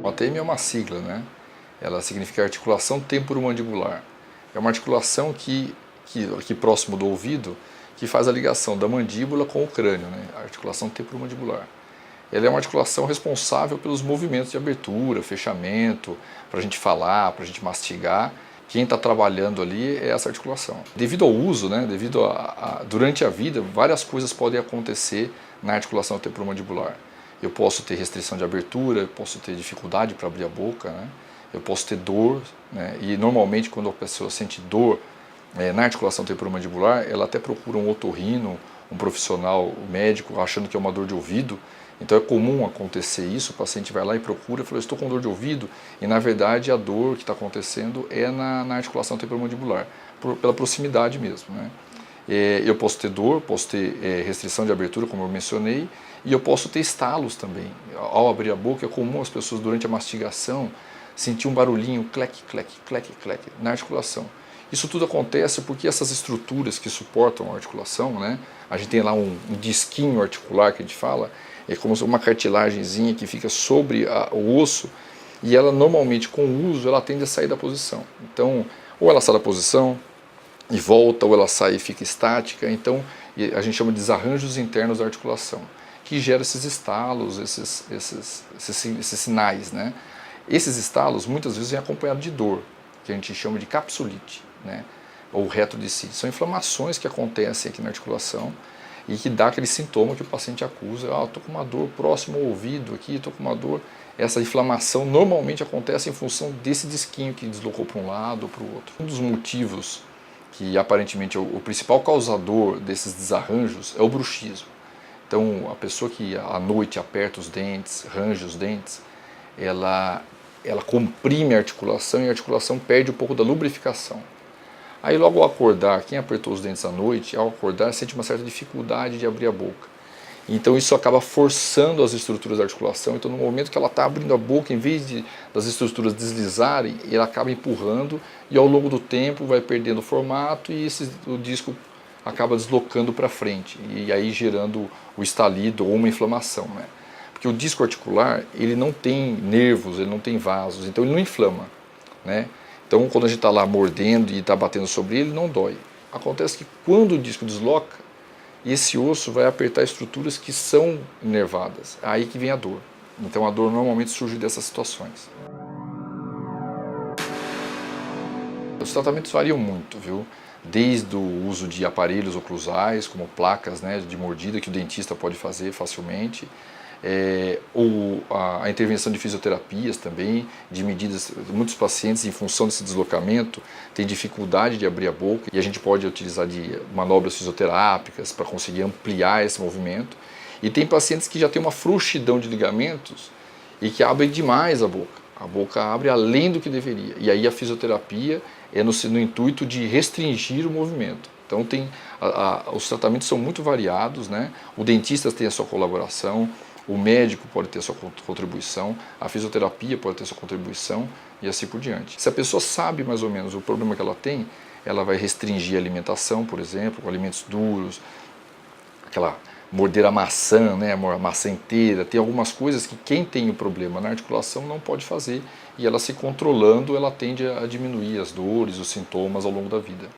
O ATM é uma sigla, né? Ela significa articulação temporomandibular. É uma articulação que aqui próximo do ouvido, que faz a ligação da mandíbula com o crânio, né? A articulação temporomandibular. Ela é uma articulação responsável pelos movimentos de abertura, fechamento, para a gente falar, para a gente mastigar. Quem está trabalhando ali é essa articulação. Devido ao uso, né, durante a vida, várias coisas podem acontecer na articulação temporomandibular. Eu posso ter restrição de abertura, eu posso ter dificuldade para abrir a boca, né? Eu posso ter dor, né? E normalmente quando a pessoa sente dor na articulação temporomandibular, ela até procura um otorrino, um profissional médico, achando que é uma dor de ouvido. Então é comum acontecer isso, o paciente vai lá e procura e fala, estou com dor de ouvido, e na verdade a dor que está acontecendo é na articulação temporomandibular, pela proximidade mesmo, né? Eu posso ter dor, posso ter restrição de abertura, como eu mencionei, e eu posso ter estalos também. Ao abrir a boca, é comum as pessoas durante a mastigação sentir um barulhinho, clec, clec, clec, clec, na articulação. Isso tudo acontece porque essas estruturas que suportam a articulação, né? A gente tem lá um disquinho articular que a gente fala, é como uma cartilagemzinha que fica sobre o osso, e ela normalmente com o uso ela tende a sair da posição. Então, ou ela sai da posição e volta, ou ela sai e fica estática. Então, a gente chama de desarranjos internos da articulação, que gera esses estalos, esses sinais, né? Esses estalos muitas vezes vêm acompanhados de dor, que a gente chama de capsulite, né? Ou retrodicite. São inflamações que acontecem aqui na articulação e que dá aquele sintoma que o paciente acusa, estou com uma dor próximo ao ouvido aqui, estou com uma dor. Essa inflamação normalmente acontece em função desse disquinho que deslocou para um lado ou para o outro. Um dos motivos que aparentemente é o principal causador desses desarranjos é o bruxismo. Então a pessoa que à noite aperta os dentes, range os dentes, ela comprime a articulação e a articulação perde um pouco da lubrificação. Aí logo ao acordar, quem apertou os dentes à noite, ao acordar sente uma certa dificuldade de abrir a boca. Então isso acaba forçando as estruturas da articulação. Então no momento que ela está abrindo a boca, em vez das estruturas deslizarem, ela acaba empurrando e ao longo do tempo vai perdendo o formato e o disco acaba deslocando para frente e aí gerando o estalido ou uma inflamação, né? Porque o disco articular, ele não tem nervos, ele não tem vasos, então ele não inflama, né? Então quando a gente está lá mordendo e está batendo sobre ele, não dói. Acontece que quando o disco desloca, esse osso vai apertar estruturas que são inervadas, aí que vem a dor. Então a dor normalmente surge dessas situações. Os tratamentos variam muito, viu? Desde o uso de aparelhos oclusais, como placas, né, de mordida que o dentista pode fazer facilmente, ou a intervenção de fisioterapias também, de medidas. Muitos pacientes, em função desse deslocamento, têm dificuldade de abrir a boca e a gente pode utilizar de manobras fisioterápicas para conseguir ampliar esse movimento. E tem pacientes que já têm uma frouxidão de ligamentos e que abrem demais a boca. A boca abre além do que deveria. E aí a fisioterapia é no intuito de restringir o movimento. Então os tratamentos são muito variados, né? O dentista tem a sua colaboração, o médico pode ter a sua contribuição, a fisioterapia pode ter a sua contribuição e assim por diante. Se a pessoa sabe mais ou menos o problema que ela tem, ela vai restringir a alimentação, por exemplo, com alimentos duros, aquela morder a maçã, né, a maçã inteira. Tem algumas coisas que quem tem o problema na articulação não pode fazer e ela se controlando, ela tende a diminuir as dores, os sintomas ao longo da vida.